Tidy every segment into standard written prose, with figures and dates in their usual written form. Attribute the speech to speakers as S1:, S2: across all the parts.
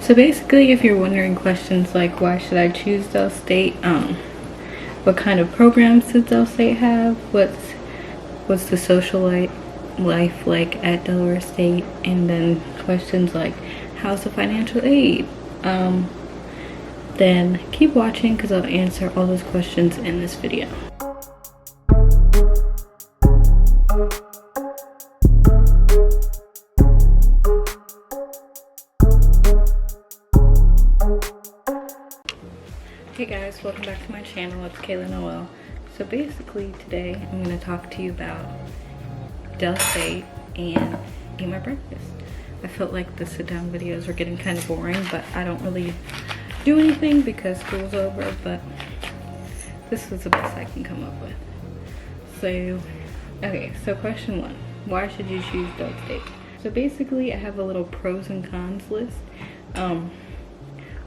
S1: So basically, if you're wondering questions like why should I choose Del State, what kind of programs does Del State have, what's the social life like at Delaware State, and then questions like how's the financial aid, then keep watching because I'll answer all those questions in this video. Hey guys, welcome back to my channel. It's Kayla Noel. So basically today I'm going to talk to you about Del State and eat my breakfast. I felt like the sit down videos are getting kind of boring, but I don't really do anything because school's over, but this was the best I can come up with. So, okay, so question one, why should you choose Del State? So basically I have a little pros and cons list.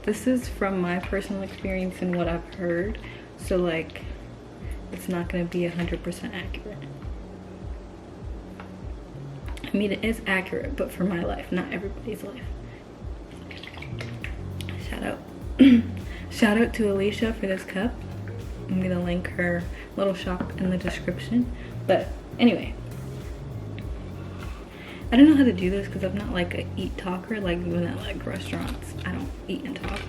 S1: This is from my personal experience and what I've heard, so like it's not going to be 100% accurate. I mean, it is accurate, but for my life, not everybody's life. Shout out to Alicia for this cup. I'm gonna link her little shop in the description. But anyway, I don't know how to do this because I'm not like a eat talker, like when at like restaurants. I don't eat and talk,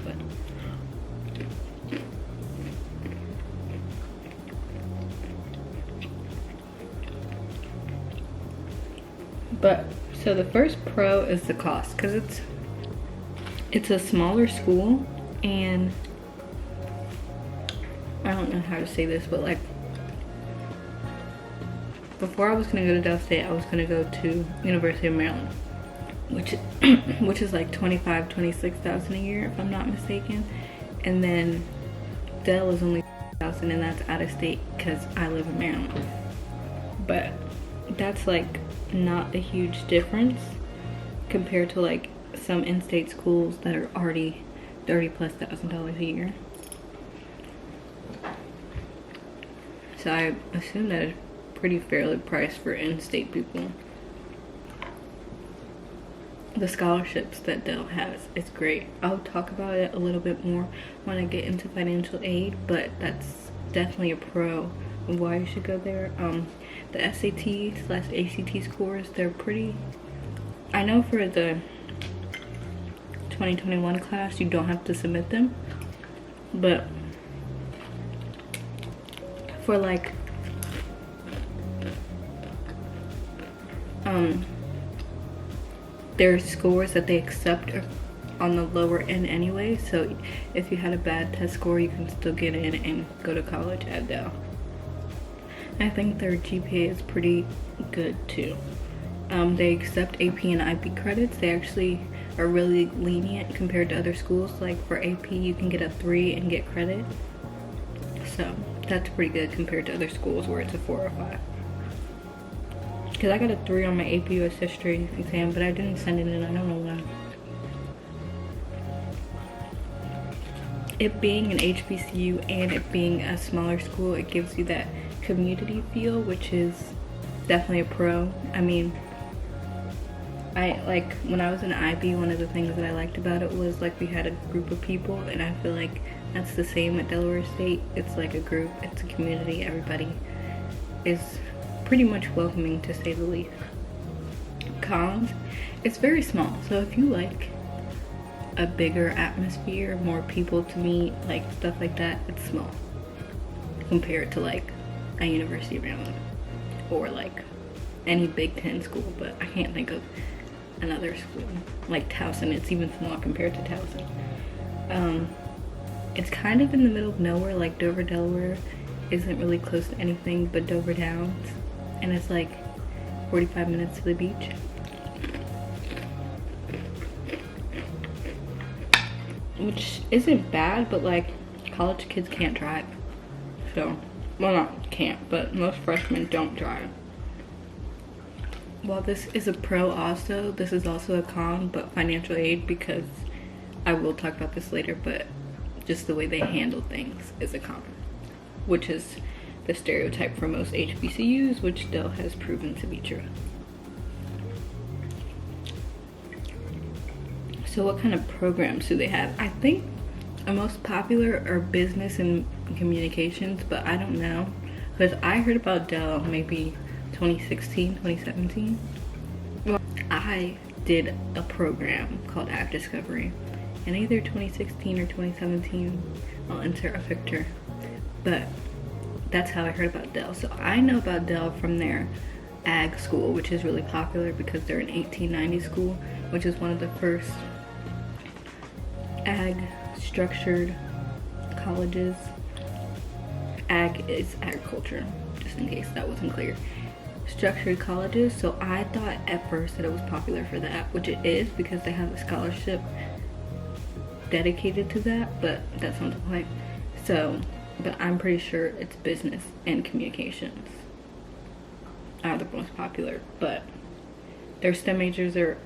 S1: but so the first pro is the cost, because it's a smaller school, and I don't know how to say this, but like before I was gonna go to Del State, I was gonna go to University of Maryland, which is like $26,000 a year if I'm not mistaken, and then Del is only $1,000, and that's out of state because I live in Maryland. But that's like not a huge difference compared to like some in-state schools that are already $30,000+ a year. So I assume that it's pretty fairly priced for in-state people. The scholarships that Del has is great. I'll talk about it a little bit more when I get into financial aid, but that's definitely a pro of why you should go there. The SAT/ACT scores, they're pretty, I know for the 2021 class you don't have to submit them, but for like their scores that they accept are on the lower end anyway, so if you had a bad test score you can still get in and go to college at Del. I think their GPA is pretty good too. They accept AP and IB credits. They actually are really lenient compared to other schools. Like for AP you can get a 3 and get credit, so that's pretty good compared to other schools where it's a 4 or 5. Because I got a 3 on my AP US history exam, but I didn't send it in. I don't know why. It being an HBCU and it being a smaller school, it gives you that community feel, which is definitely a pro. I mean, I like when I was in IB, one of the things that I liked about it was like we had a group of people, and I feel like that's the same at Delaware State. It's like a group, it's a community, everybody is pretty much welcoming to say the least. Cons, it's very small, so if you like a bigger atmosphere, more people to meet, like stuff like that, it's small compared to like a University of Maryland or like any Big Ten school, but I can't think of another school like Towson. It's even small compared to Towson. It's kind of in the middle of nowhere. Like Dover, Delaware isn't really close to anything but Dover Downs, and it's like 45 minutes to the beach. Which isn't bad, but like college kids can't drive. So, well, not can't, but most freshmen don't drive. While this is a pro also, this is also a con, but financial aid, because I will talk about this later, but just the way they handle things is a con, which is the stereotype for most HBCUs, which Del has proven to be true. So what kind of programs do they have? I think the most popular are business and communications, but I don't know. Because I heard about Dell maybe 2016, 2017. Well, I did a program called App Discovery in either 2016 or 2017. I'll insert a picture. But that's how I heard about Dell. So I know about Dell from their ag school, which is really popular because they're an 1890 school, which is one of the first ag structured colleges. Ag is agriculture, just in case that wasn't clear. Structured colleges. So I thought at first that it was popular for that, which it is because they have a scholarship dedicated to that, but that's not the point. So, but I'm pretty sure it's business and communications are the most popular, but their STEM majors are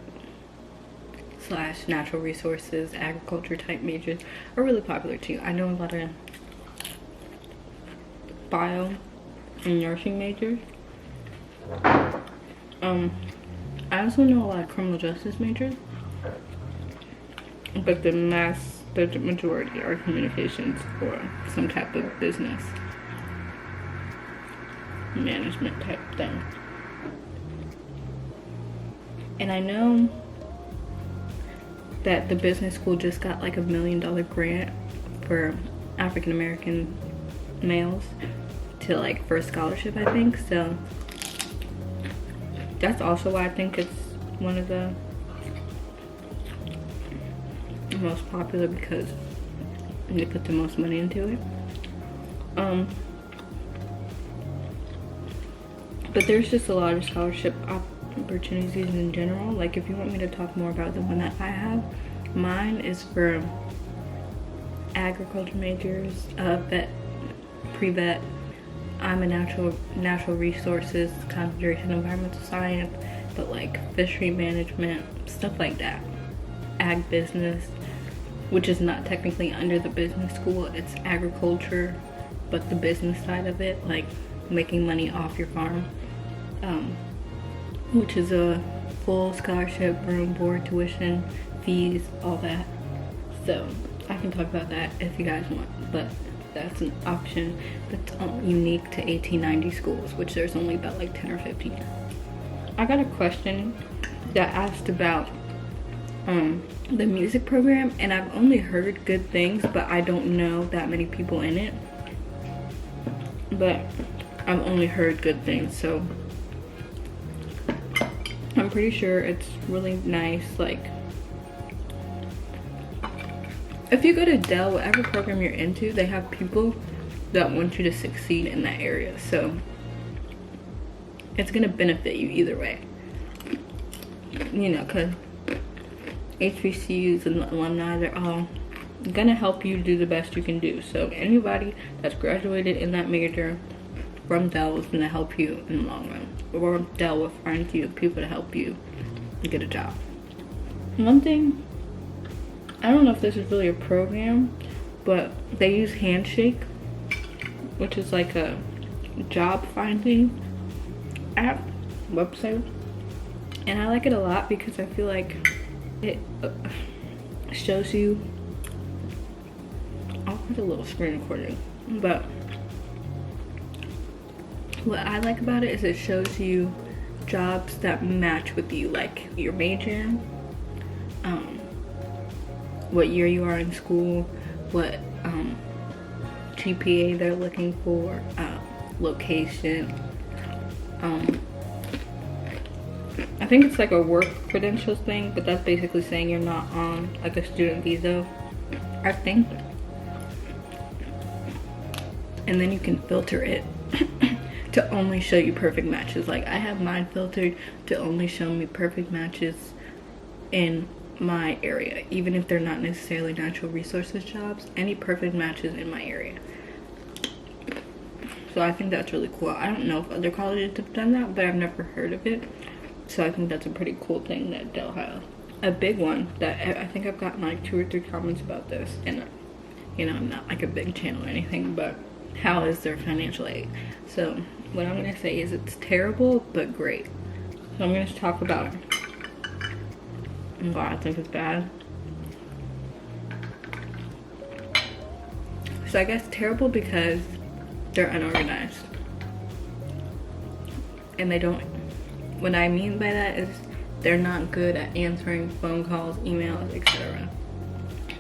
S1: / natural resources, agriculture type majors are really popular too. I know a lot of bio and nursing majors. I also know a lot of criminal justice majors, but the majority are communications or some type of business management type thing. And I know that the business school just got like $1 million grant for African American males to like for a scholarship, I think. So that's also why I think it's one of the most popular, because they put the most money into it. But there's just a lot of scholarship opportunities in general. Like if you want me to talk more about the one that I have, mine is for agriculture majors, vet, pre-vet. I'm a natural resources, concentration environmental science, but like fishery management, stuff like that. Ag business, which is not technically under the business school, it's agriculture, but the business side of it, like making money off your farm, which is a full scholarship, room, board, tuition, fees, all that. So I can talk about that if you guys want, but that's an option that's unique to 1890 schools, which there's only about like 10 or 15. I got a question that asked about the music program, and I've only heard good things, but I don't know that many people in it. But I've only heard good things, so I'm pretty sure it's really nice. Like if you go to Dell, whatever program you're into, they have people that want you to succeed in that area, so it's gonna benefit you either way, you know, because HBCUs and the alumni, they're all gonna help you do the best you can do. So anybody that's graduated in that major from Dell is gonna help you in the long run, or Dell will find you people to help you get a job. One thing, I don't know if this is really a program, but they use Handshake, which is like a job finding app website, and I like it a lot because I feel like it shows you, I'll put a little screen recording, but what I like about it is it shows you jobs that match with you, like your major, what year you are in school, what GPA they're looking for, location. I think it's like a work credentials thing, but that's basically saying you're not on like a student visa, I think. And then you can filter it to only show you perfect matches. Like I have mine filtered to only show me perfect matches in my area, even if they're not necessarily natural resources jobs, any perfect matches in my area. So I think that's really cool. I don't know if other colleges have done that, but I've never heard of it. So I think that's a pretty cool thing that Dell has. A big one that I think I've gotten like 2 or 3 comments about this, and you know, I'm not like a big channel or anything, but how is their financial aid? So what I'm gonna say is it's terrible but great. So I'm gonna talk about what I think is bad. I guess terrible because they're unorganized. And they don't, what I mean by that is they're not good at answering phone calls, emails, etc.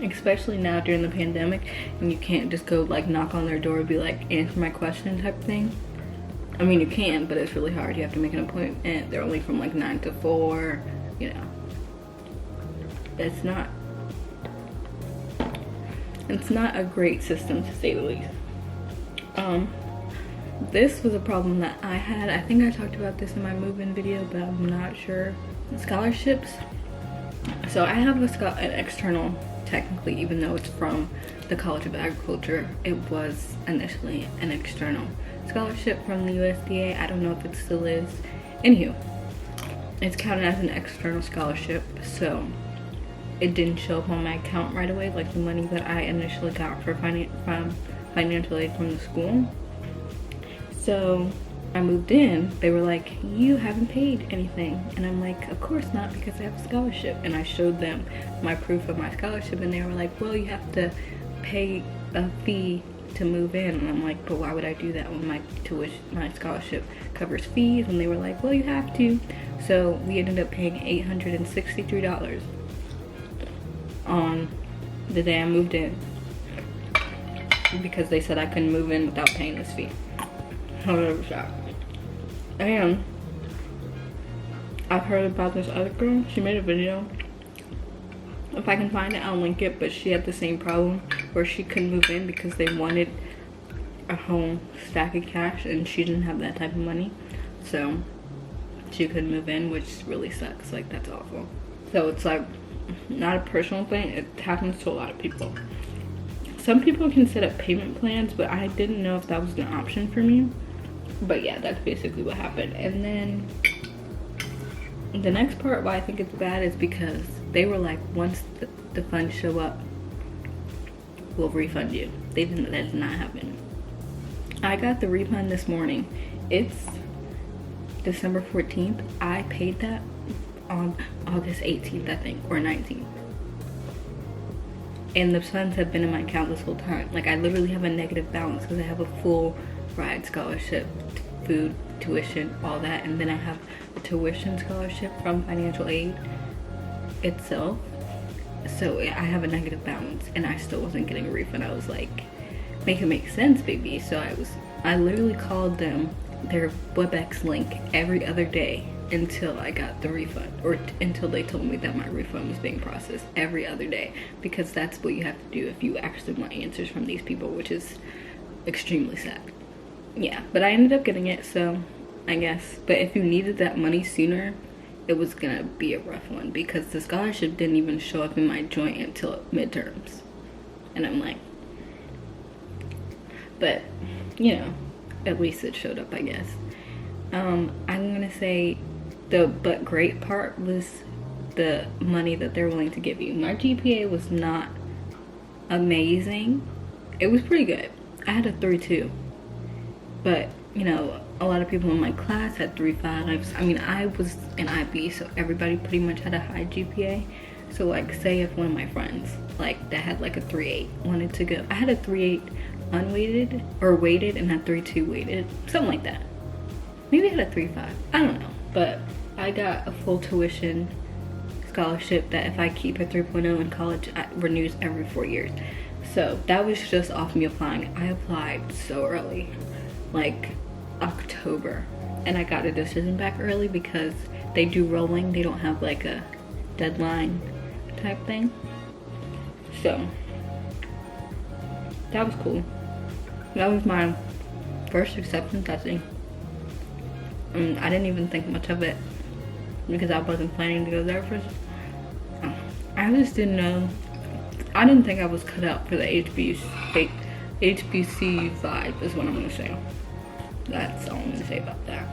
S1: Especially now during the pandemic, and you can't just go like knock on their door and be like, answer my question type thing. I mean, you can, but it's really hard. You have to make an appointment. They're only from like 9 to 4, you know. It's not a great system, to say the least. This was a problem that I had. I think I talked about this in my move-in video, but I'm not sure. Scholarships. So I have an external, technically, even though it's from the College of Agriculture. It was initially an external scholarship from the USDA. I don't know if it still is. Anywho, it's counted as an external scholarship, so it didn't show up on my account right away, like the money that I initially got for financial aid from the school. So I moved in, they were like, you haven't paid anything. And I'm like, of course not, because I have a scholarship. And I showed them my proof of my scholarship, and they were like, well, you have to pay a fee to move in. And I'm like, but why would I do that when my scholarship covers fees? And they were like, well, you have to. So we ended up paying $863 on the day I moved in, because they said I couldn't move in without paying this fee. However, shot. And I've heard about this other girl. She made a video. If I can find it, I'll link it. But she had the same problem where she couldn't move in because they wanted a whole stack of cash, and she didn't have that type of money. So she couldn't move in, which really sucks. Like, that's awful. So it's like not a personal thing. It happens to a lot of people. Some people can set up payment plans, but I didn't know if that was an option for me. But yeah, that's basically what happened. And then the next part why I think it's bad is because they were like, once the funds show up, we'll refund you. That did not happen. I got the refund this morning. It's December 14th. I paid that on August 18th, I think, or 19th. And the funds have been in my account this whole time. Like, I literally have a negative balance because I have a full ride scholarship, food, tuition, all that. And then I have a tuition scholarship from financial aid itself. So I have a negative balance, and I still wasn't getting a refund. I was like, make it make sense, baby. So I literally called them, their WebEx link, every other day until I got the refund, or until they told me that my refund was being processed, every other day, because that's what you have to do if you actually want answers from these people, which is extremely sad. Yeah, but I ended up getting it, so I guess. But if you needed that money sooner, it was gonna be a rough one, because the scholarship didn't even show up in my joint until midterms. And I'm like, but you know, at least it showed up, I guess. I'm gonna say the but great part was the money that they're willing to give you. My GPA was not amazing. It was pretty good. I had a 3.2, but you know, a lot of people in my class had 3.5s. I mean, I was an IB, so everybody pretty much had a high GPA. So like, say if one of my friends like that had like a 3.8 wanted to go, I had a 3.8 unweighted or weighted, and a 3.2 weighted, something like that. Maybe I had a 3.5, I don't know. But I got a full tuition scholarship that if I keep a 3.0 in college, it renews every 4 years. So that was just off me applying. I applied so early, like October, and I got a decision back early because they do rolling. They don't have like a deadline type thing. So that was cool. That was my first acceptance, I think. I didn't even think much of it because I wasn't planning to go there first. I just didn't know. I didn't think I was cut out for the HBCU vibe is what I'm gonna say. That's all I'm gonna say about that.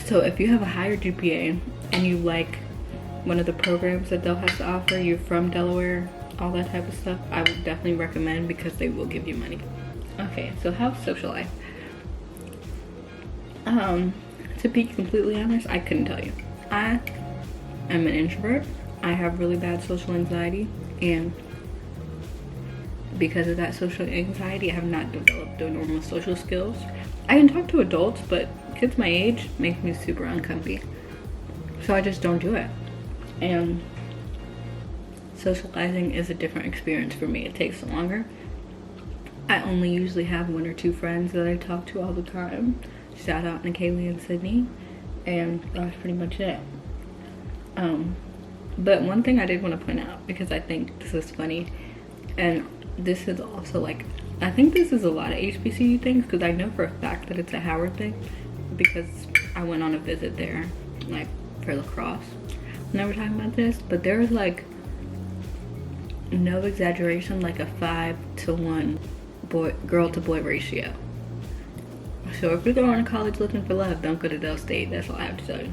S1: So if you have a higher GPA and you like one of the programs that they'll have to offer, you're from Delaware, all that type of stuff, I would definitely recommend, because they will give you money. Okay, so how's social life? To be completely honest, I couldn't tell you. I am an introvert. I have really bad social anxiety, and because of that social anxiety, I have not developed the normal social skills. I can talk to adults, but kids my age make me super uncomfy. So I just don't do it. And socializing is a different experience for me. It takes longer. I only usually have 1 or 2 friends that I talk to all the time. Shout out to Kaylee and Sydney. And that's pretty much it. But one thing I did want to point out, because I think this is funny, and this is also like, I think this is a lot of HBCU things, because I know for a fact that it's a Howard thing, because I went on a visit there, like for lacrosse. Never talking about this, but there was like, no exaggeration, like a 5-to-1 girl to boy ratio. So if you're going to college looking for love, don't go to Del State. That's all I have to tell you.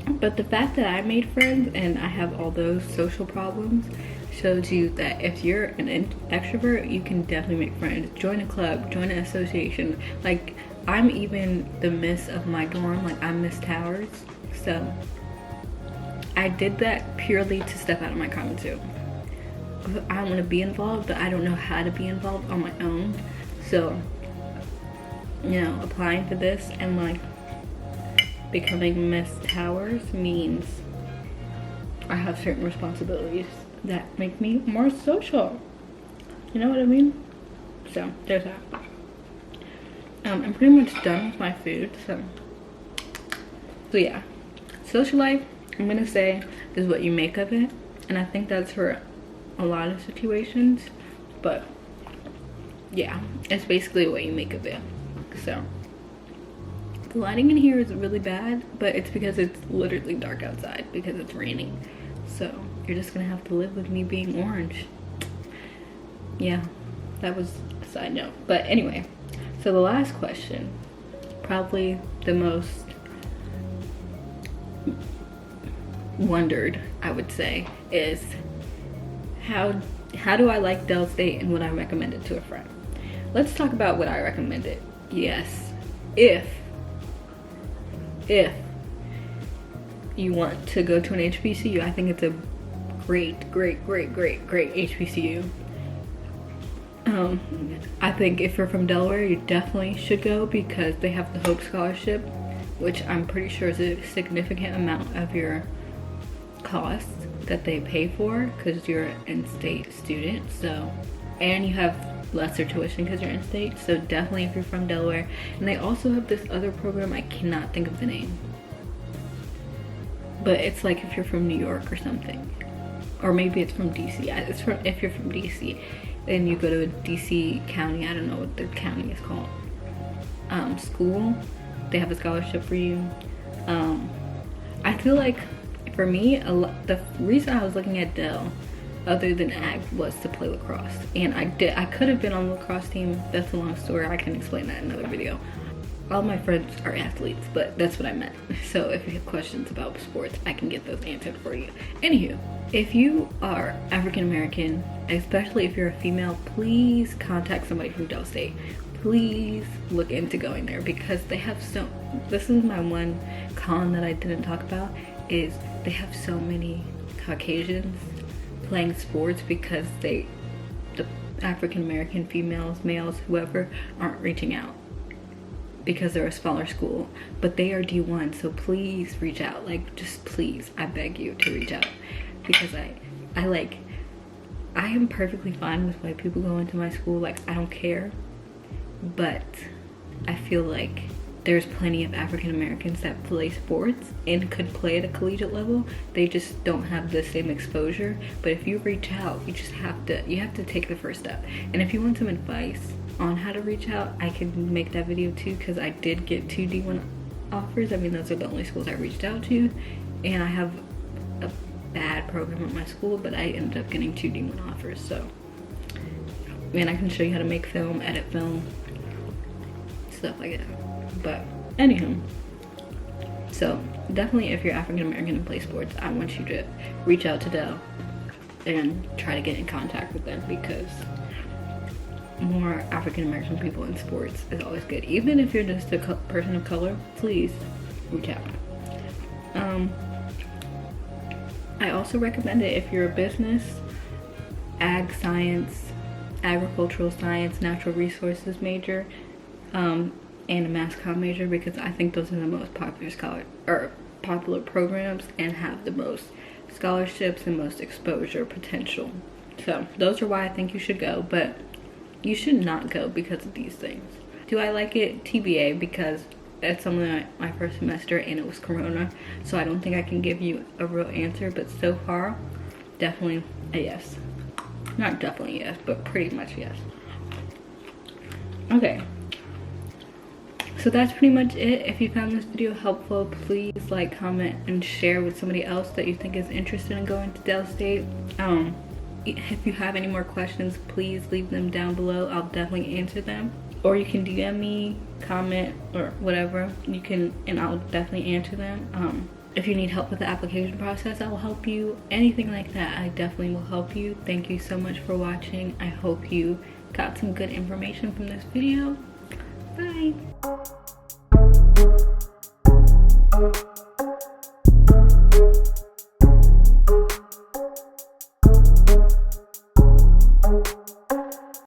S1: But the fact that I made friends and I have all those social problems shows you that if you're an extrovert, you can definitely make friends. Join a club, join an association. Like, I'm even the miss of my dorm. Like, I'm Miss Towers. So I did that purely to step out of my comfort zone. I want to be involved, but I don't know how to be involved on my own. So, you know, applying for this and like becoming Miss Towers means I have certain responsibilities that make me more social. You know what I mean? So there's that. I'm pretty much done with my food. So yeah, social life, I'm gonna say, is what you make of it, and I think that's for a lot of situations. But yeah, it's basically what you make of it. So the lighting in here is really bad, but it's because it's literally dark outside because it's raining. So you're just gonna have to live with me being orange. Yeah, that was a side note. But anyway, so the last question, probably the most wondered, I would say, is how do I like Del State and would I recommend it to a friend? Let's talk about what I recommended. Yes, if you want to go to an HBCU, I think it's a great HBCU. I think if you're from Delaware, you definitely should go because they have the Hope Scholarship, which I'm pretty sure is a significant amount of your cost that they pay for because you're an in-state student. So, and you have lesser tuition because you're in-state. So definitely if you're from Delaware. And they also have this other program, I cannot think of the name, but it's like if you're from New York or something, or maybe it's from DC. It's from, if you're from DC and you go to a DC county, I don't know what the county is called, school, they have a scholarship for you. I feel like for me, the reason I was looking at Dell other than ag was to play lacrosse, and I could have been on the lacrosse team. That's a long story, I can explain that in another video. All my friends are athletes, but that's what I meant. So if you have questions about sports, I can get those answered for you. Anywho, if you are African American, especially if you're a female, please contact somebody from Del State. Please look into going there because they have so, this is my one con that I didn't talk about, is they have so many Caucasians playing sports because the African American females, males, whoever, aren't reaching out because they're a smaller school, but they are D1, so please reach out. Like, just please, I beg you to reach out, because I am perfectly fine with white people going to my school. Like, I don't care, but I feel like there's plenty of African Americans that play sports and could play at a collegiate level. They just don't have the same exposure. But if you reach out, you just have to take the first step. And if you want some advice on how to reach out, I can make that video too, because I did get 2 D1 offers. I mean, those are the only schools I reached out to, and I have a bad program at my school, but I ended up getting 2 D1 offers. So, and I can show you how to make film, edit film, stuff like that. But anywho, so definitely if you're African American and play sports, I want you to reach out to Dell and try to get in contact with them, because more African American people in sports is always good. Even if you're just a person of color, please reach out. I also recommend it if you're a business ag science, agricultural science, natural resources major, and a mass comm major, because I think those are the most popular programs and have the most scholarships and most exposure potential. So those are why I think you should go, but you should not go because of these things. Do I like it? TBA, because it's only my first semester and it was Corona, so I don't think I can give you a real answer, but so far, definitely a yes. Not definitely yes, but pretty much yes. Okay. So that's pretty much it. If you found this video helpful, please like, comment, and share with somebody else that you think is interested in going to Del State. If you have any more questions, please leave them down below. I'll definitely answer them. Or you can DM me, comment, or whatever. You can, and I'll definitely answer them. If you need help with the application process, I will help you. Anything like that, I definitely will help you. Thank you so much for watching. I hope you got some good information from this video. Bye.